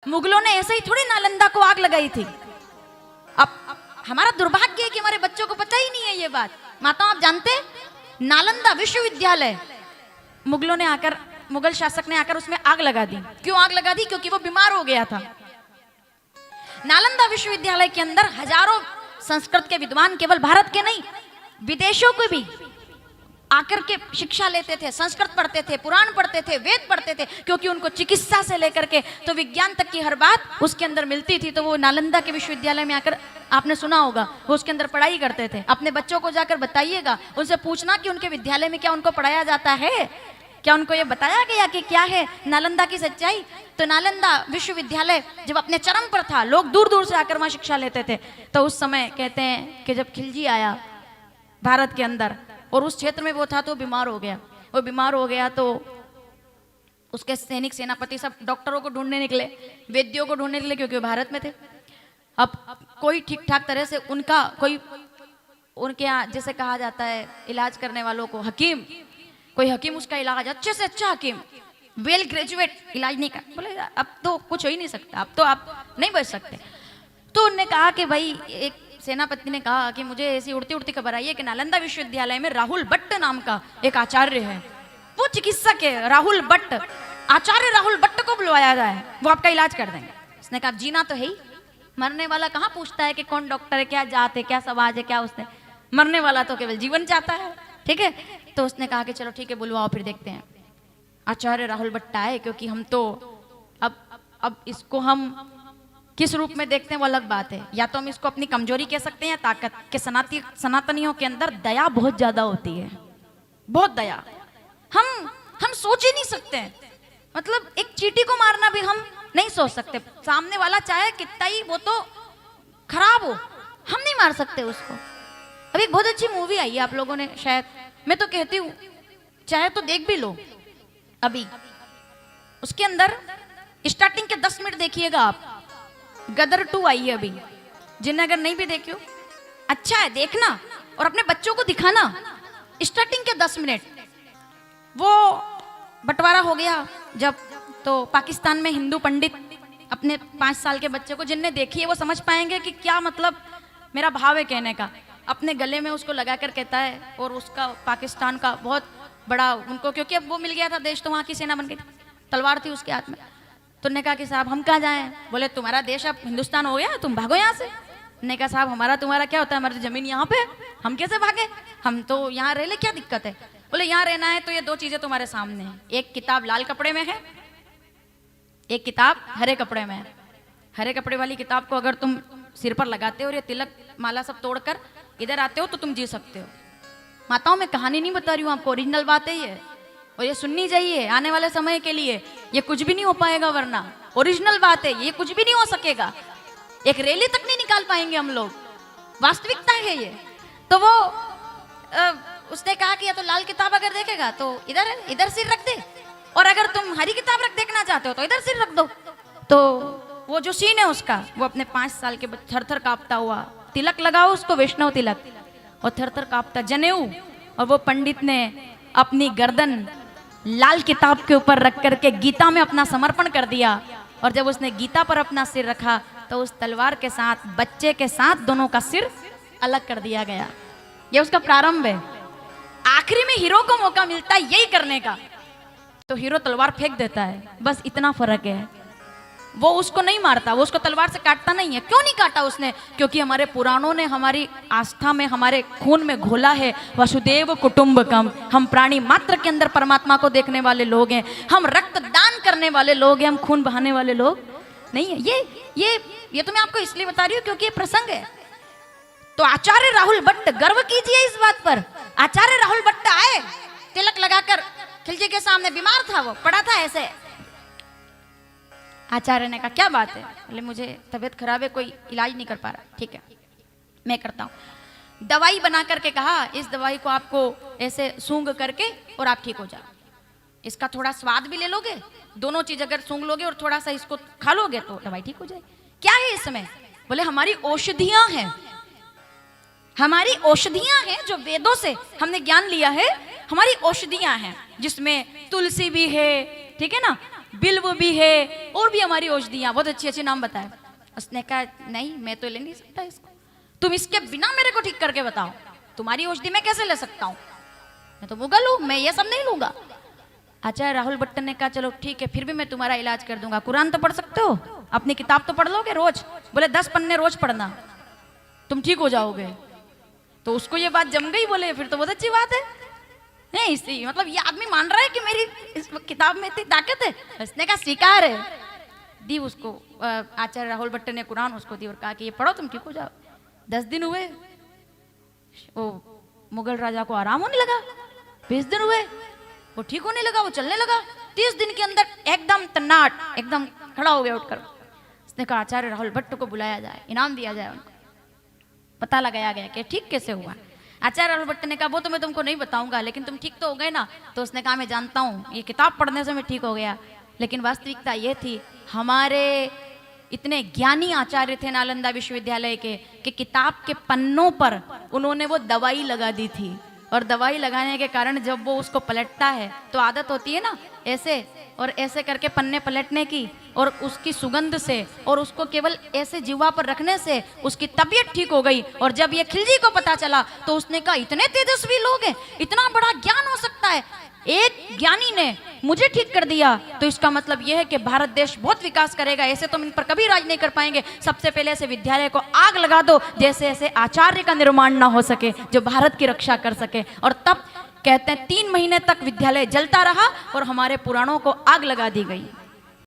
मुगलों ने ऐसे ही थोड़ी नालंदा को आग लगाई थी। अब हमारा दुर्भाग्य है कि हमारे बच्चों को पता ही नहीं है ये बात। माताओं, आप जानते हैं नालंदा विश्वविद्यालय मुगलों ने आकर, मुगल शासक ने आकर उसमें आग लगा दी। क्यों आग लगा दी? क्योंकि वो बीमार हो गया था। नालंदा विश्वविद्यालय के अंदर हजारों संस्कृत के विद्वान केवल भारत के नहीं विदेशों को भी आकर के शिक्षा लेते थे, संस्कृत पढ़ते थे, पुराण पढ़ते थे, वेद पढ़ते थे, क्योंकि उनको चिकित्सा से लेकर के तो विज्ञान तक की हर बात उसके अंदर मिलती थी। तो वो नालंदा के विश्वविद्यालय में आकर, आपने सुना होगा, वो उसके अंदर पढ़ाई करते थे। अपने बच्चों को जाकर बताइएगा, उनसे पूछना कि उनके विद्यालय में क्या उनको पढ़ाया जाता है, क्या उनको ये बताया गया कि क्या है नालंदा की सच्चाई। तो नालंदा विश्वविद्यालय जब अपने चरम पर था, लोग दूर दूर से आकर वहां शिक्षा लेते थे, तो उस समय कहते हैं कि जब खिलजी आया भारत के अंदर और उस क्षेत्र में वो था, तो बीमार हो गया। वो बीमार हो गया तो उसके सैनिक सेनापति सब डॉक्टरों को ढूंढने निकले, वैद्यों को ढूंढने निकले, क्योंकि वो भारत में थे। अब कोई ठीक ठाक तरह से उनका कोई, उनके यहाँ जैसे कहा जाता है इलाज करने वालों को हकीम, कोई हकीम उसका इलाज अच्छे से अच्छा हकीम, वेल ग्रेजुएट इलाज नहीं कर, बोले अब तो कुछ हो ही नहीं सकता, अब तो आप नहीं बच सकते। तो उनने कहा कि भाई, एक सेनापति ने कहा कि मुझे ऐसी उड़ती उड़ती खबर आई है कि नालंदा विश्वविद्यालय में राहुल भट्ट नाम का एक आचार्य है, वो चिकित्सक है, राहुल भट्ट, आचार्य राहुल भट्ट को बुलवाया जाए, वो आपका इलाज कर देंगे। उसने कहा जीना तो है ही, मरने वाला कहाँ पूछता है कि कौन डॉक्टर है, क्या जात है, क्या समाज है, क्या उसने, मरने वाला तो केवल जीवन चाहता है। ठीक है, तो उसने कहा कि चलो ठीक है, बुलवाओ, फिर देखते हैं। आचार्य राहुल भट्ट आए, क्योंकि हम तो अब इसको हम किस रूप में देखते हैं वो अलग बात है। या तो हम इसको अपनी कमजोरी कह सकते हैं या ताकत। के सनातनियों के अंदर दया बहुत ज्यादा होती है, बहुत दया। हम सोच ही नहीं सकते, मतलब एक चींटी को मारना भी हम नहीं सोच सकते। सामने वाला चाहे कितना ही वो तो खराब हो, हम नहीं मार सकते उसको। अभी एक बहुत अच्छी मूवी आई है, आप लोगों ने शायद, मैं तो कहती हूँ चाहे तो देख भी लो। अभी उसके अंदर स्टार्टिंग के 10 मिनट देखिएगा आप। गदर 2 आई है अभी, जिन्हें अगर नहीं भी देखी हो, अच्छा है देखना और अपने बच्चों को दिखाना। स्टार्टिंग के 10 मिनट वो बंटवारा हो गया जब, तो पाकिस्तान में हिंदू पंडित अपने 5 साल के बच्चे को, जिनने देखी है वो समझ पाएंगे कि क्या मतलब मेरा भाव है कहने का, अपने गले में उसको लगा कर कहता है, और उसका पाकिस्तान का बहुत बड़ा उनको, क्योंकि अब वो मिल गया था देश, तो वहाँ की सेना बन गई थी, तलवार थी उसके हाथ में। तो ने कहा कि साहब हम कहाँ जाएं? बोले तुम्हारा देश अब हिंदुस्तान हो गया, तुम भागो यहाँ से। ने कहा साहब हमारा तुम्हारा क्या होता है, हमारी जमीन यहाँ पे, हम कैसे भागे, हम तो यहाँ रह ले, क्या दिक्कत है? बोले यहाँ रहना है तो ये 2 चीजें तुम्हारे सामने हैं, एक किताब लाल कपड़े में है, एक किताब हरे कपड़े में है। हरे कपड़े वाली किताब को अगर तुम सिर पर लगाते हो और ये तिलक माला सब तोड़कर इधर आते हो तो तुम जी सकते हो। माताओं, मैं कहानी नहीं बता रही हूँ आपको, ओरिजिनल बात है ये, और ये सुननी चाहिए आने वाले समय के लिए। ये कुछ भी नहीं हो पाएगा वरना, ओरिजिनल बात है, ये कुछ भी नहीं हो सकेगा, एक रैली तक नहीं निकाल पाएंगे हम लोग, वास्तविकता है ये। तो वो उसने कहा कि या तो लाल किताब अगर देखेगा तो इधर सिर रख दे, और अगर तुम हरी किताब देखना चाहते हो तो इधर सिर रख दो। तो वो जो सीन है उसका, वो अपने 5 साल के थर थर कांपता हुआ, तिलक लगाओ उसको, वैष्णव तिलक, और थर थर कांपता जनेऊ, और वो पंडित ने अपनी गर्दन लाल किताब के ऊपर रख करके गीता में अपना समर्पण कर दिया। और जब उसने गीता पर अपना सिर रखा तो उस तलवार के साथ बच्चे के साथ दोनों का सिर अलग कर दिया गया। ये उसका प्रारंभ है। आखिरी में हीरो को मौका मिलता है यही करने का, तो हीरो तलवार फेंक देता है, बस इतना फर्क है। वो उसको नहीं मारता, वो उसको तलवार से काटता नहीं है। क्यों नहीं काटा उसने? क्योंकि हमारे पुराणों ने हमारी आस्था में, हमारे खून में घोला है वसुदेव कुटुंबकम। हम प्राणी मात्र के अंदर परमात्मा को देखने वाले लोग हैं, हम रक्त दान करने वाले लोग हैं, हम खून बहाने वाले लोग नहीं है। ये तो मैं आपको इसलिए बता रही हूँ क्योंकि ये प्रसंग है। तो आचार्य राहुल भट्ट, गर्व कीजिए इस बात पर, आचार्य राहुल भट्ट आए तिलक लगाकर खिलजी के सामने, बीमार था, वो पड़ा था ऐसे। आचार्य ने कहा क्या बात है? बोले मुझे तबीयत खराब है, कोई इलाज नहीं कर पा रहा। ठीक है मैं करता हूँ। दवाई बना करके कहा, इस दवाई को आपको ऐसे सूंघ करके और आप ठीक हो जाओ, इसका थोड़ा स्वाद भी ले लोगे, दोनों चीज अगर सूंघ लोगे और थोड़ा सा इसको खा लोगे तो दवाई ठीक हो जाए। क्या है इसमें? बोले हमारी औषधियां हैं, हमारी औषधियां हैं जो वेदों से हमने ज्ञान लिया है, हमारी औषधियां हैं जिसमें तुलसी भी है, ठीक है ना, बिल्व भी है और भी हमारी औषधियां, बहुत अच्छी अच्छी नाम बताए। उसने कहा नहीं मैं तो ले नहीं सकता इसको, तुम इसके बिना मेरे को ठीक करके बताओ, तुम्हारी औषधि मैं कैसे ले सकता हूँ, मैं तो मुगल हूँ, मैं ये सब नहीं लूंगा। आचार्य राहुल भट्ट ने कहा चलो ठीक है, फिर भी मैं तुम्हारा इलाज कर दूंगा, कुरान तो पढ़ सकते हो, अपनी किताब तो पढ़ लोगे रोज, बोले 10 पन्ने रोज पढ़ना तुम ठीक हो जाओगे। तो उसको ये बात जम गई, बोले फिर तो बहुत अच्छी बात है, नहीं इसी मतलब ये आदमी मान रहा है कि मेरी इस किताब में इतनी ताकत है। उसने कहा स्वीकार है, दी उसको आचार्य राहुल भट्ट ने कुरान उसको दी और कहा कि ये पढ़ो तुम ठीक हो जाओ। 10 दिन हुए, वो मुगल राजा को आराम होने लगा, 20 दिन हुए वो ठीक होने लगा, वो चलने लगा, 30 दिन के अंदर एकदम तन्नाट, एकदम खड़ा हो गया उठकर। उसने कहा आचार्य राहुल भट्ट को बुलाया जाए, इनाम दिया जाए उनको, पता लगाया गया कि ठीक कैसे हुआ। आचार्य राहुल भट्ट ने कहा वो तो मैं तुमको नहीं बताऊंगा, लेकिन तुम ठीक तो हो गए ना। तो उसने कहा मैं जानता हूँ, ये किताब पढ़ने से मैं ठीक हो गया, लेकिन वास्तविकता ये थी हमारे इतने ज्ञानी आचार्य थे नालंदा विश्वविद्यालय के कि किताब के पन्नों पर उन्होंने वो दवाई लगा दी थी, और दवाई लगाने के कारण जब वो उसको पलटता है तो आदत होती है ना ऐसे और ऐसे करके पन्ने पलटने की, और उसकी सुगंध से और उसको केवल ऐसे जीवा पर रखने से उसकी तबीयत ठीक हो गई। और जब ये खिलजी को पता चला तो उसने कहा इतने तेजस्वी लोग हैं, इतना बड़ा ज्ञान हो सकता है, एक ज्ञानी ने मुझे ठीक कर दिया, तो इसका मतलब यह है कि भारत देश बहुत विकास करेगा, ऐसे तो इन पर कभी राज नहीं कर पाएंगे, सबसे पहले ऐसे विद्यालय को आग लगा दो जैसे ऐसे आचार्य का निर्माण ना हो सके जो भारत की रक्षा कर सके। और तब कहते हैं 3 महीने तक विद्यालय जलता रहा और हमारे पुराणों को आग लगा दी गई।